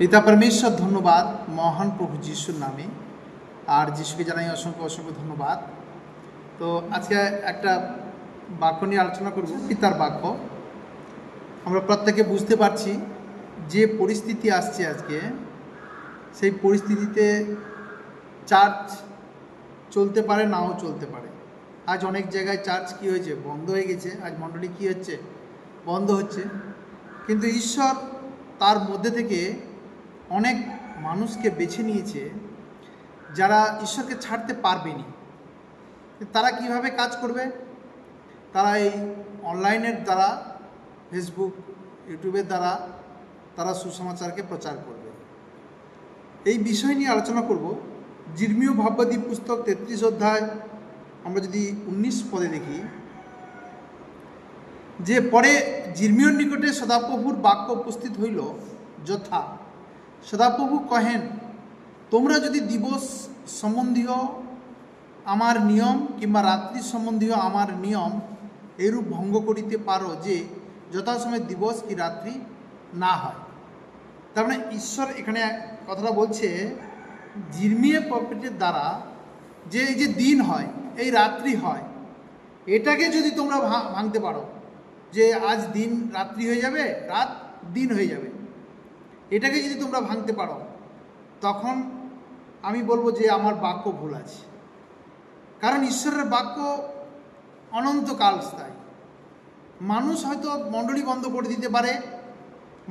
পিতা परमेश्वर ধন্যবাদ মহান প্রভু যিশুর নামে। আর যিশুকে জানাই অসংখ্য অসংখ্য ধন্যবাদ। তো আজকে একটা বাক্য নিয়ে আলোচনা করব, পিতার বাক্য। আমরা প্রত্যেকে বুঝতে পারছি যে পরিস্থিতি আসছে আজকে, সেই পরিস্থিতিতে চার্চ চলতে পারে, নাও চলতে পারে। আজ অনেক জায়গায় চার্চ কী হয়েছে, বন্ধ হয়ে গেছে। আজ মণ্ডলী কী হচ্ছে, বন্ধ হচ্ছে। কিন্তু ঈশ্বর তার মধ্যে থেকে অনেক মানুষকে বেছে নিয়েছে যারা ঈশ্বরকে ছাড়তে পারবেনি। তারা কিভাবে কাজ করবে? তারা এই অনলাইনের দ্বারা, ফেসবুক, ইউটিউবের দ্বারা তারা সুসমাচারকে প্রচার করবে। এই বিষয় নিয়ে আলোচনা করব। জির্মীয় ভাববাদী পুস্তক 33 অধ্যায় আমরা যদি 19 পদে দেখি, যে পরে জির্মীয়র নিকটে সদাপ্রভুর বাক্য উপস্থিত হইল, যথা সদাপ্রভু কহেন, তোমরা যদি দিবস সম্বন্ধীয় আমার নিয়ম কিংবা রাত্রি সম্বন্ধীয় আমার নিয়ম এরূপ ভঙ্গ করিতে পারো যে যথাসময় দিবস কি রাত্রি না হয়। তার মানে ঈশ্বর এখানে কথাটা বলছে জির্মীয় প্রফেটের দ্বারা, যে এই যে দিন হয়, এই রাত্রি হয়, এটাকে যদি তোমরা ভাঙতে পারো, যে আজ দিন রাত্রি হয়ে যাবে, রাত দিন হয়ে যাবে, এটাকে যদি তোমরা ভাঙতে পারো, তখন আমি বলবো যে আমার বাক্য ভুল আছে। কারণ ঈশ্বরের বাক্য অনন্তকাল স্থায়ী। মানুষ হয়তো মণ্ডলী বন্ধ করে দিতে পারে,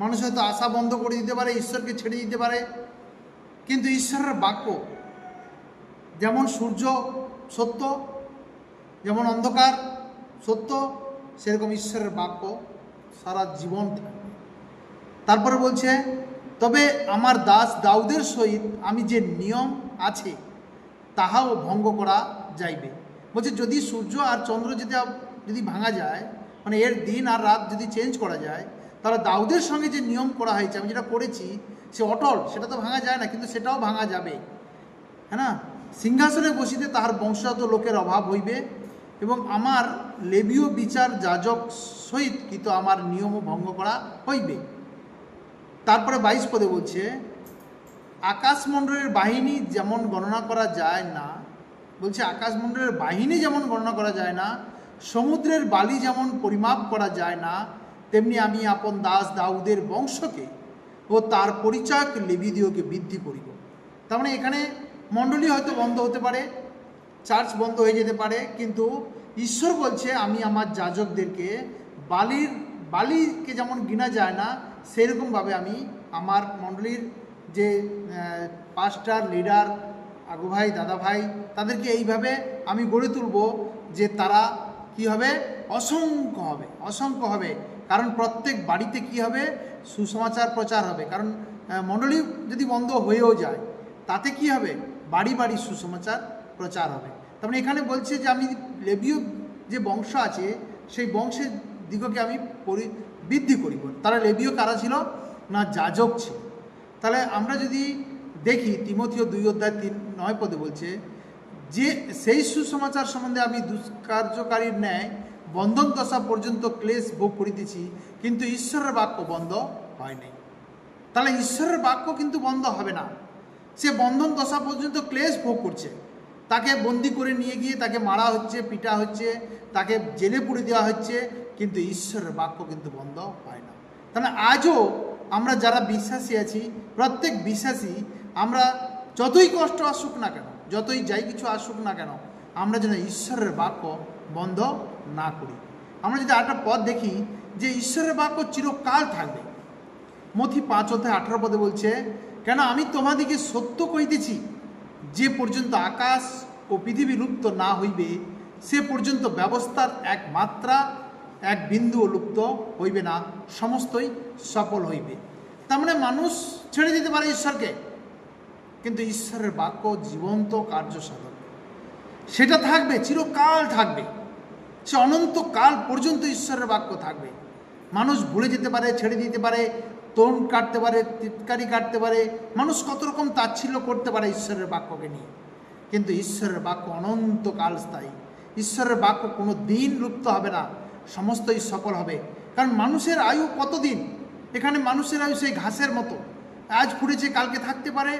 মানুষ হয়তো আশা বন্ধ করে দিতে পারে, ঈশ্বরকে ছেড়ে দিতে পারে, কিন্তু ঈশ্বরের বাক্য যেমন সূর্য সত্য, যেমন অন্ধকার সত্য, সেরকম ঈশ্বরের বাক্য সারা জীবন থাকবে। তারপরে বলছে, তবে আমার দাস দাউদের সহিত আমি যে নিয়ম আছে তাহাও ভঙ্গ করা যাইবে। বলছে যদি সূর্য আর চন্দ্র যদি ভাঙা যায়, মানে এর দিন আর রাত যদি চেঞ্জ করা যায়, তাহলে দাউদের সঙ্গে যে নিয়ম করা হয়েছে, আমি যেটা করেছি সে অটল, সেটা তো ভাঙা যায় না, কিন্তু সেটাও ভাঙা যাবে। হ্যাঁ না? সিংহাসনে বসিতে তাহার বংশজাত লোকের অভাব হইবে, এবং আমার লেবীয় বিচার যাজক সহিত কিন্তু আমার নিয়মও ভঙ্গ করা হইবে। তারপরে 22 পদে বলছে, আকাশমণ্ডলের বাহিনী যেমন গণনা করা যায় না, বলছে আকাশমণ্ডলের বাহিনী যেমন গণনা করা যায় না, সমুদ্রের বালি যেমন পরিমাপ করা যায় না, তেমনি আমি আপন দাস দাউদের বংশকে ও তার পরিচয়ক লেবীদিওকে বৃদ্ধি করিব। তার মানে এখানে মণ্ডলী হয়তো বন্ধ হতে পারে, চার্চ বন্ধ হয়ে যেতে পারে, কিন্তু ঈশ্বর বলছে আমি আমার যাজকদেরকে বালিকে যেমন গিনা যায় না, সেরকমভাবে আমি আমার মণ্ডলীর যে পাস্টার, লিডার, আগু ভাই, দাদা ভাই, তাদেরকে এইভাবে আমি গড়ে তুলব যে তারা কি হবে, অসংখ্য হবে। কারণ প্রত্যেক বাড়িতে কি হবে, সুসমাচার প্রচার হবে। কারণ মণ্ডলী যদি বন্ধ হয়েও যায়, তাতে কি হবে, বাড়ি বাড়ি সুসমাচার প্রচার হবে। তার মানে এখানে বলছে যে আমি লেবীয় যে বংশ আছে, সেই বংশের দিগকে আমি বৃদ্ধি করিব। তারা লেবীয় কারা ছিল না, যাজক ছিল। তাহলে আমরা যদি দেখি তিমথিও 2 অধ্যায় 9 পদে বলছে যে সেই সুসমাচার সম্বন্ধে আমি দুষ্কার্যকারীর ন্যায় বন্ধন দশা পর্যন্ত ক্লেশ ভোগ করিতেছি, কিন্তু ঈশ্বরের বাক্য বন্ধ হয় নাই। তাহলে ঈশ্বরের বাক্য কিন্তু বন্ধ হবে না। সে বন্ধন দশা পর্যন্ত ক্লেশ ভোগ করছে, তাকে বন্দি করে নিয়ে গিয়ে তাকে মারা হচ্ছে, পিটা হচ্ছে, তাকে জেলে পুড়ে দেওয়া হচ্ছে, কিন্তু ঈশ্বরের বাক্য কিন্তু বন্ধ হয় না। তাহলে আজও আমরা যারা বিশ্বাসী আছি, প্রত্যেক বিশ্বাসী, আমরা যতই কষ্ট আসুক না কেন, যতই যাই কিছু আসুক না কেন, আমরা যেন ঈশ্বরের বাক্য বন্ধ না করি। আমরা যদি একটা পদ দেখি যে ঈশ্বরের বাক্য চিরকাল থাকবে। মথি 5 অধ্যায় 18 পদে বলছে, কেন আমি তোমাদিকে সত্য কইতেছি, যে পর্যন্ত আকাশ ও পৃথিবী লুপ্ত না হইবে, সে পর্যন্ত ব্যবস্থার এক মাত্রা এক বিন্দুও লুপ্ত হইবে না, সমস্তই সফল হইবে। তার মানে মানুষ ছেড়ে দিতে পারে ঈশ্বরকে, কিন্তু ঈশ্বরের বাক্য জীবন্ত কার্যসাধক, সেটা থাকবে, চিরকাল থাকবে। সে অনন্তকাল পর্যন্ত ঈশ্বরের বাক্য থাকবে। মানুষ ভুলে যেতে পারে, ছেড়ে দিতে পারে, তরুণ কাটতে পারে, টিটকারি কাটতে পারে, মানুষ কত রকম তাচ্ছিল্য করতে পারে ঈশ্বরের বাক্যকে নিয়ে, কিন্তু ঈশ্বরের বাক্য অনন্তকাল স্থায়ী। ঈশ্বরের বাক্য কোনো দিন লুপ্ত হবে না, সমস্তই সফল হবে। কারণ মানুষের আয়ু কতদিন? এখানে মানুষের আয়ু সেই ঘাসের মতো, আজ ফুটেছে কালকে থাকতে পারে,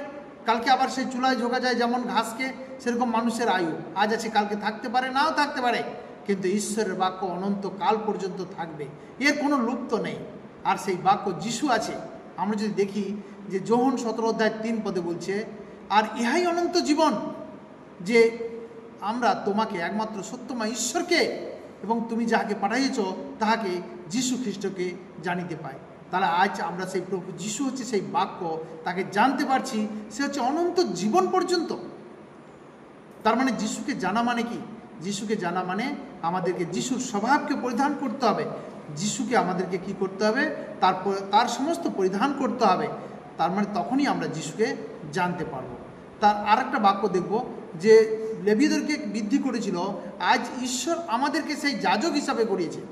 কালকে আবার সেই চুলায় ঝোঁকা যায় যেমন ঘাসকে, সেরকম মানুষের আয়ু আজ আছে কালকে থাকতে পারে, নাও থাকতে পারে, কিন্তু ঈশ্বরের বাক্য অনন্তকাল পর্যন্ত থাকবে, এর কোনো লুপ্ত নেই। আর সেই বাক্য যিশু আছে। আমরা যদি দেখি যে যোহন 17:3 বলছে, আর ইহাই অনন্ত জীবন, যে আমরা তোমাকে একমাত্র সত্যময় ঈশ্বরকে এবং তুমি যাহাকে পাঠাইয়েছ তাহাকে যীশু খ্রিস্টকে জানিতে পাই। তাহলে আজ আমরা সেই প্রভু যিশু হচ্ছে সেই বাক্য, তাকে জানতে পারছি, সে হচ্ছে অনন্ত জীবন পর্যন্ত। তার মানে যিশুকে জানা মানে কি? যিশুকে জানা মানে আমাদেরকে যিশুর স্বভাবকে পরিধান করতে হবে, যিশুকে আমাদেরকে কি করতে হবে, তার সমস্ত পরিধান করতে হবে। তার মানে তখনই আমরা যিশুকে জানতে পারবো। তার আর একটা বাক্য দেখব যে লেবীদেরকে বৃদ্ধি করেছিল, আজ ঈশ্বর আমাদেরকে সেই যাজক হিসাবে করিয়েছে।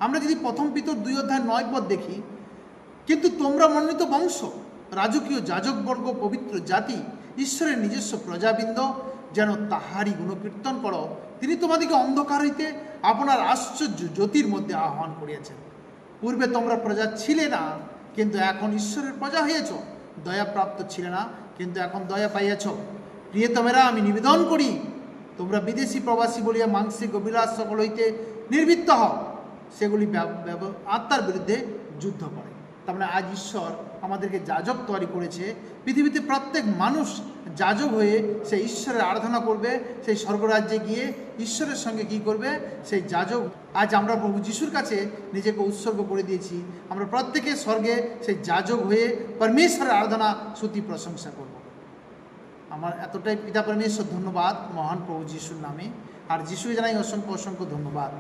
আমরা যদি প্রথম পিতর 2:9 দেখি, কিন্তু তোমরা মনোনীত বংশ, রাজকীয় যাজকবর্গ, পবিত্র জাতি, ঈশ্বরের নিজস্ব প্রজাবৃন্দ, যেন তাহারই গুণকীর্তন করো। তিনি তোমাদেরকে অন্ধকার হইতে আপনার আশ্চর্য জ্যোতির মধ্যে আহ্বান করিয়াছেন। পূর্বে তোমরা প্রজা ছিলে না, কিন্তু এখন ঈশ্বরের প্রজা হইয়াছ। দয়াপ্রাপ্ত ছিলে না, কিন্তু এখন দয়া পাইয়াছ। প্রিয়তমেরা, আমি নিবেদন করি, তোমরা বিদেশি প্রবাসী বলিয়া মাংসিক অভিলাষ সকল হইতে নির্বৃত্ত হও, সেগুলি আত্মার বিরুদ্ধে যুদ্ধ করে। তার মানে আজ ঈশ্বর আমাদেরকে যাজক তৈরি করেছে। পৃথিবীতে প্রত্যেক মানুষ যাজক হয়ে সেই ঈশ্বরের আরাধনা করবে, সেই স্বর্গরাজ্যে গিয়ে ঈশ্বরের সঙ্গে কি করবে, সেই যাজক। আজ আমরা প্রভু যিশুর কাছে নিজেকে উৎসর্গ করে দিয়েছি। আমরা প্রত্যেকে স্বর্গে সেই যাজক হয়ে পরমেশ্বরের আরাধনা স্তুতি প্রশংসা করব। আমার এতটাই পিতা পরমেশ্বর ধন্যবাদ মহান প্রভু যিশুর নামে। আর যিশুকে জানাই অসংখ্য অসংখ্য ধন্যবাদ।